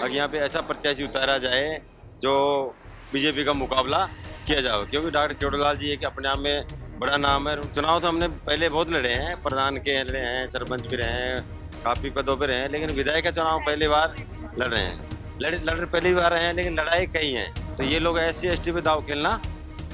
और यहाँ पे ऐसा प्रत्याशी उतारा जाए जो बीजेपी का मुकाबला किया जाए, क्योंकि डॉक्टर चोटलाल जी एक अपने आप में बड़ा नाम है। चुनाव तो हमने पहले बहुत लड़े हैं, प्रधान के लड़े हैं, सरपंच भी रहे हैं, काफ़ी पदों पे रहे हैं, लेकिन विधायक का चुनाव पहली बार लड़ रहे हैं। लड़ पहली बार रहे हैं, लेकिन लड़ाई कई हैं। तो ये लोग SC ST पे दाव खेलना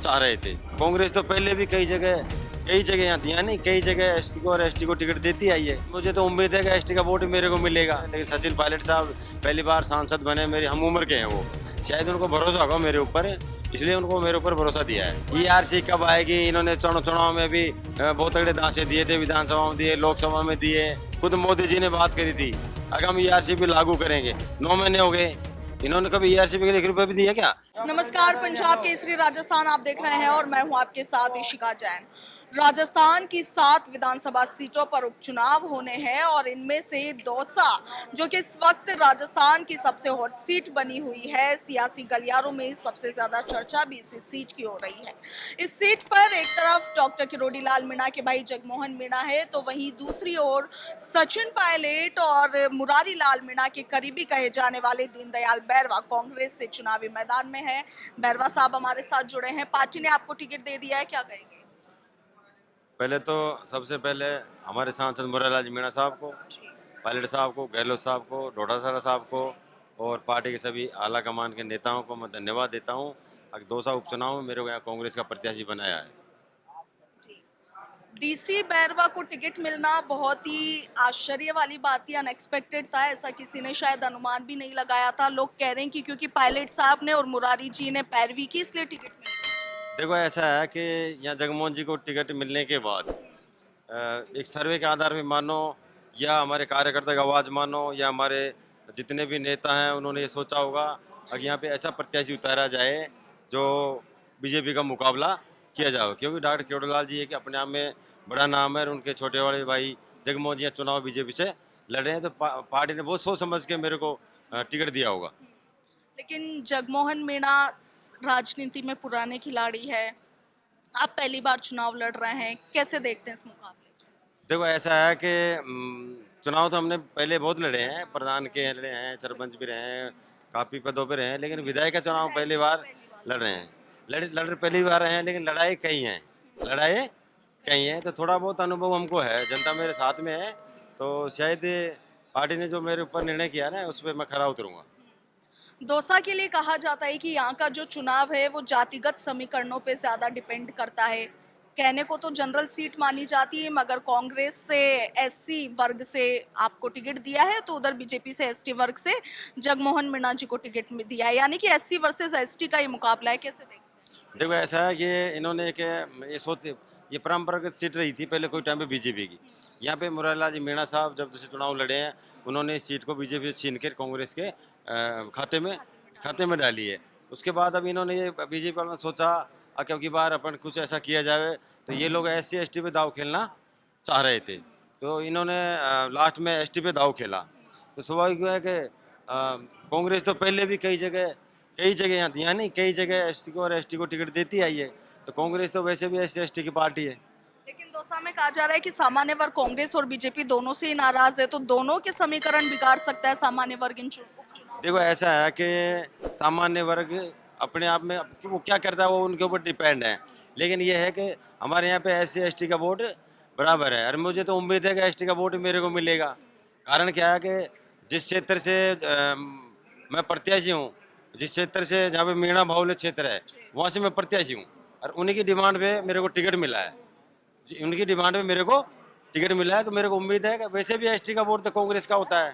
चाह रहे थे। कांग्रेस तो पहले भी कई जगह यहाँ थी, यानी कई जगह SC को और ST को टिकट देती आई है। मुझे तो उम्मीद है कि ST का वोट मेरे को मिलेगा, लेकिन सचिन पायलट साहब पहली बार सांसद बने, मेरी हम उम्र के हैं वो, शायद उनको भरोसा होगा मेरे ऊपर, इसलिए उनको मेरे ऊपर भरोसा दिया है। ERC कब आएगी? इन्होंने चुनाव में भी बहुत तगड़े दांसे दिए थे, विधानसभा में दिए, लोकसभा में दिए, खुद मोदी जी ने बात करी थी अगर हम ERC भी लागू करेंगे। 9 महीने हो गए, इन्होंने कभी ERC के लिए 1 रुपये भी दिया क्या? नमस्कार, पंजाब केसरी राजस्थान आप देख रहे हैं और मैं हूं आपके साथ इशिका जैन। राजस्थान की 7 विधानसभा सीटों पर उपचुनाव होने हैं और इनमें से दौसा, जो कि इस वक्त राजस्थान की सबसे हॉट सीट बनी हुई है, सियासी गलियारों में सबसे ज्यादा चर्चा भी इसी सीट की हो रही है। इस सीट पर एक तरफ डॉक्टर किरोड़ी लाल मीणा के भाई जगमोहन मीणा है, तो वहीं दूसरी ओर सचिन पायलट और मुरारी लाल मीणा के करीबी कहे जाने वाले दीनदयाल बैरवा कांग्रेस से चुनावी मैदान में है। बैरवा साहब हमारे साथ जुड़े हैं, पार्टी ने आपको टिकट दे दिया है, क्या कहेंगे? पहले तो सबसे पहले हमारे सांसद मुरारी मीणा साहब को, पायलट साहब को, गहलोत साहब को, डोटासरा साहब को और पार्टी के सभी आला कमान के नेताओं को मैं धन्यवाद देता हूँ। दौसा उपचुनाव में मेरे को यहाँ कांग्रेस का प्रत्याशी बनाया है। डीसी बैरवा को टिकट मिलना बहुत ही आश्चर्य वाली बात थी, अनएक्सपेक्टेड था, ऐसा किसी ने शायद अनुमान भी नहीं लगाया था। लोग कह रहे हैं कि क्योंकि पायलट साहब ने और मुरारी जी ने पैरवी की, इसलिए टिकट मिला। देखो ऐसा है कि यहाँ जगमोहन जी को टिकट मिलने के बाद एक सर्वे के आधार में मानो या हमारे कार्यकर्ता की आवाज़ मानो या हमारे जितने भी नेता हैं उन्होंने ये सोचा होगा अगर यहाँ पे ऐसा प्रत्याशी उतारा जाए जो बीजेपी का मुकाबला किया जाए, क्योंकि डॉक्टर चोटलाल जी एक अपने आप में बड़ा नाम है और उनके छोटे बड़े भाई जगमोहन जी चुनाव बीजेपी से लड़ रहे हैं। तो पार्टी ने बहुत सोच समझ के मेरे को टिकट दिया होगा। लेकिन जगमोहन मीणा राजनीति में पुराने खिलाड़ी है, आप पहली बार चुनाव लड़ रहे हैं, कैसे देखते हैं इस मुकाबले? देखो ऐसा है कि चुनाव तो हमने पहले बहुत लड़े हैं, प्रधान के लड़े हैं, सरपंच भी रहे हैं, काफ़ी पदों पे रहे हैं, लेकिन विधायक का चुनाव पहली बार लड़ रहे हैं। लड़ पहली बार रहे हैं, लेकिन लड़ाई कई हैं, लड़ाई कई हैं। तो थोड़ा बहुत अनुभव हमको है, जनता मेरे साथ में है, तो शायद पार्टी ने जो मेरे ऊपर निर्णय किया ना उस पर मैं खरा उतरूँगा। दौसा के लिए कहा जाता है कि यहाँ का जो चुनाव है वो जातिगत समीकरणों पे ज्यादा डिपेंड करता है। कहने को तो जनरल सीट मानी जाती है, मगर कांग्रेस से SC वर्ग से आपको टिकट दिया है, तो उधर बीजेपी से ST वर्ग से जगमोहन मीणा जी को टिकट दिया है, यानी कि SC वर्सेस ST का ये मुकाबला है, कैसे देखते हैं? देखो ऐसा है कि इन्होंने एक ये परंपरागत सीट रही थी पहले कोई टाइम पे बीजेपी की। यहाँ पे मुरारीलाल जी मीणा साहब जब से चुनाव लड़े हैं उन्होंने इस सीट को बीजेपी से छीन कर कांग्रेस के खाते में डाली है। उसके बाद अब इन्होंने ये बीजेपी वालों ने सोचा अब की बार अपन कुछ ऐसा किया जाए, तो ये लोग SC ST पे दाव खेलना चाह रहे थे, तो इन्होंने लास्ट में ST पे दाव खेला। तो स्वाभाविक है कि कांग्रेस तो पहले भी कई जगह यहाँ थी, यानी कई जगह SC को और ST को टिकट देती आई है। तो कांग्रेस तो वैसे भी SC ST की पार्टी है। लेकिन दौसा में कहा जा रहा है कि सामान्य वर्ग कांग्रेस और बीजेपी दोनों से ही नाराज है, तो दोनों के समीकरण बिगाड़ सकता है सामान्य वर्ग इन उपचुनाव। देखो ऐसा है कि सामान्य वर्ग अपने आप में वो क्या करता है वो उनके ऊपर डिपेंड है, लेकिन ये है कि हमारे यहाँ पे SC ST का वोट बराबर है और मुझे तो उम्मीद है कि ST का वोट मेरे को मिलेगा। कारण क्या है कि जिस क्षेत्र से मैं प्रत्याशी हूँ, जिस क्षेत्र से जहाँ पे मीणा बाहुल्य क्षेत्र है वहाँ से मैं प्रत्याशी हूँ और उन्हीं की डिमांड पे मेरे को टिकट मिला है। उनकी डिमांड पे मेरे को टिकट मिला है, तो मेरे को उम्मीद है कि वैसे भी ST का वोट तो कांग्रेस का होता है,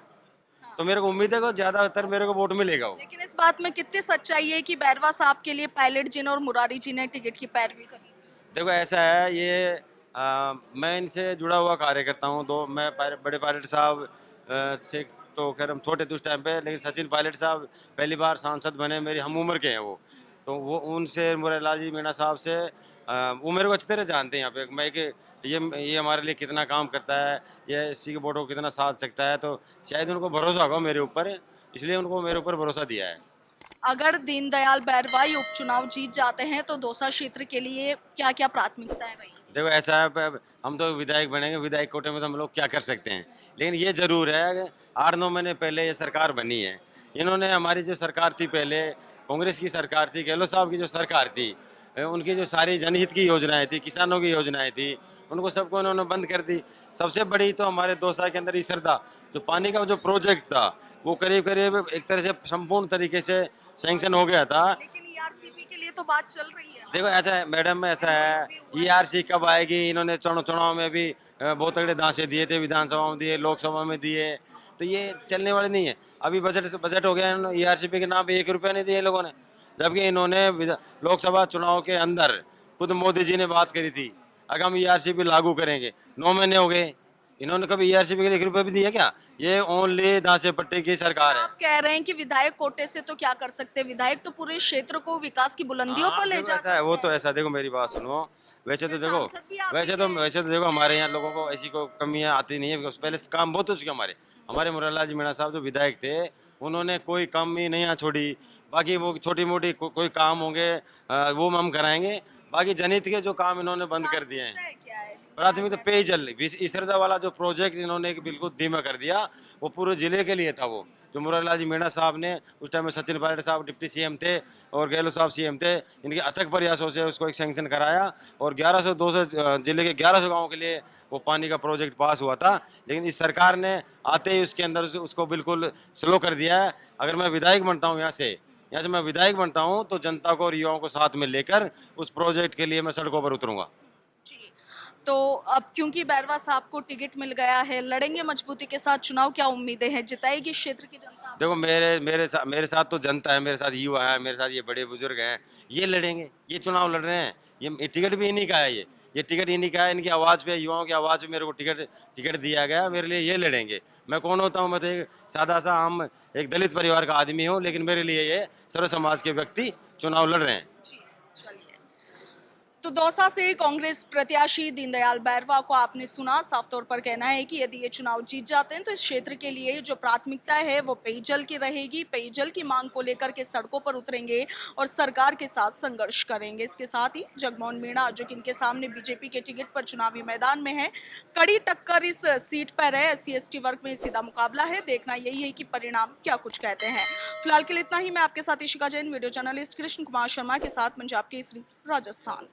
तो मेरे को उम्मीद है कि ज़्यादातर मेरे को वोट मिलेगा वो। लेकिन इस बात में कितनी सच्चाई है कि बैरवा साहब के लिए पायलट जी ने और मुरारी जी ने टिकट की पैरवी करी? देखो ऐसा है ये मैं इनसे जुड़ा हुआ कार्यकर्ता हूँ, तो मैं बड़े पायलट साहब से तो खैर हम छोटे थे उस टाइम पे, लेकिन सचिन पायलट साहब पहली बार सांसद बने, मेरी हम उम्र के हैं वो, तो वो उनसे मुरारीलाल जी मीणा साहब से वो मेरे को अच्छी तरह जानते हैं यहाँ पे मैं कि ये हमारे लिए कितना काम करता है, ये SC के वोटों को कितना साथ सकता है, तो शायद उनको भरोसा होगा मेरे ऊपर, इसलिए उनको मेरे ऊपर भरोसा दिया है। अगर दीनदयाल बैरवा ये उपचुनाव जीत जाते हैं तो दौसा क्षेत्र के लिए क्या क्या प्राथमिकताएं रहेंगी? देखो ऐसा है हम तो विधायक बनेंगे, विधायक कोटे में तो हम लोग क्या कर सकते हैं, लेकिन ये जरूर है कि 8-9 महीने पहले ये सरकार बनी है, इन्होंने हमारी जो सरकार थी पहले, कांग्रेस की सरकार थी, गहलोत साहब की जो सरकार थी, उनकी जो सारी जनहित की योजनाएं थी, किसानों की योजनाएं थी, उनको सबको इन्होंने बंद कर दी। सबसे बड़ी तो हमारे दौसा के अंदर ईसरदा जो पानी का जो प्रोजेक्ट था, वो करीब करीब एक तरह से संपूर्ण तरीके से सैंक्शन हो गया था। लेकिन ईआरसीपी के लिए तो बात चल रही है। देखो ऐसा है मैडम, ऐसा है, ईआरसी कब आएगी? इन्होंने चुनाव में भी बहुत तगड़े दांसे दिए थे, विधानसभा में दिए, लोकसभा में दिए, तो ये चलने वाली नहीं है। अभी बजट हो गया, ईआरसीपी के नाम पे 1 रुपया नहीं दिया इन लोगों ने, जबकि इन्होंने लोकसभा चुनाव के अंदर खुद मोदी जी ने बात करी थी, अगर हम ईआरसीपी लागू करेंगे। 9 महीने हो गए, इन्होंने कभी ईआरसीपी के लिए 1 रुपया भी दिया क्या? ये ओनली दांसे पट्टी की सरकार है। आप कह रहे हैं कि विधायक कोटे से तो क्या कर सकते हैं, विधायक तो पूरे क्षेत्र को विकास की बुलंदियों पर ले देखो जा ऐसा है, वो सकते तो हैं। ऐसा, देखो मेरी बात सुनो। वैसे तो देखो, सांसद भी आप ही वैसे तो देखो हमारे यहाँ लोगों को ऐसी कोई कमियां आती नहीं है, बिकॉज़ पहले से काम बहुत हो चुके हमारे मुरारलाल जी मीणा साहब जो विधायक थे, उन्होंने कोई कमी नहीं यहाँ छोड़ी। बाकी वो छोटी मोटी कोई काम होंगे, वो हम कराएंगे। बाकी जनहित के जो काम इन्होंने बंद कर दिए हैं। प्राथमिकताएं क्या है? प्राथमिक तो पेयजल, इसरदा वाला जो प्रोजेक्ट इन्होंने एक बिल्कुल धीमा कर दिया, वो पूरे जिले के लिए था। वो जो मुरारलाल जी मीणा साहब ने, उस टाइम में सचिन पायलट साहब डिप्टी सीएम थे और गहलोत साहब सीएम थे, इनके अथक प्रयासों से उसको एक सैंक्शन कराया और 1100 जिले के 1100 गाँव के लिए वो पानी का प्रोजेक्ट पास हुआ था। लेकिन इस सरकार ने आते ही उसके अंदर उसको बिल्कुल स्लो कर दिया है। अगर मैं विधायक बनता हूँ यहाँ से मैं विधायक बनता हूँ, तो जनता को और युवाओं को साथ में लेकर उस प्रोजेक्ट के लिए मैं सड़कों पर उतरूंगा। जी। तो अब क्योंकि बैरवा साहब को टिकट मिल गया है, लड़ेंगे मजबूती के साथ चुनाव, क्या उम्मीदें हैं, जिताएगी क्षेत्र की जनता? देखो मेरे साथ तो जनता है, मेरे साथ युवा है, मेरे साथ ये बड़े बुजुर्ग हैं, ये लड़ेंगे, ये चुनाव लड़ रहे हैं। ये टिकट भी इन्हीं का है, ये टिकट इन्हीं का है। इनकी आवाज़ पे, युवाओं की आवाज़ पे मेरे को टिकट दिया गया, मेरे लिए ये लड़ेंगे। मैं कौन होता हूँ? मैं तो एक सादा सा आम एक दलित परिवार का आदमी हूँ, लेकिन मेरे लिए ये सर्व समाज के व्यक्ति चुनाव लड़ रहे हैं। जी, चलिए। तो दौसा से कांग्रेस प्रत्याशी दीनदयाल बैरवा को आपने सुना, साफ तौर पर कहना है कि यदि ये चुनाव जीत जाते हैं तो इस क्षेत्र के लिए जो प्राथमिकता है वो पेयजल की रहेगी। पेयजल की मांग को लेकर के सड़कों पर उतरेंगे और सरकार के साथ संघर्ष करेंगे। इसके साथ ही जगमोहन मीणा, जो कि इनके सामने बीजेपी के टिकट पर चुनावी मैदान में है, कड़ी टक्कर इस सीट पर है। SC/ST वर्ग में सीधा मुकाबला है। देखना यही है कि परिणाम क्या कुछ कहते हैं। फिलहाल के लिए इतना ही। मैं आपके साथ इशिका जैन, वीडियो जर्नलिस्ट कृष्ण कुमार शर्मा के साथ, पंजाब केसरी, राजस्थान।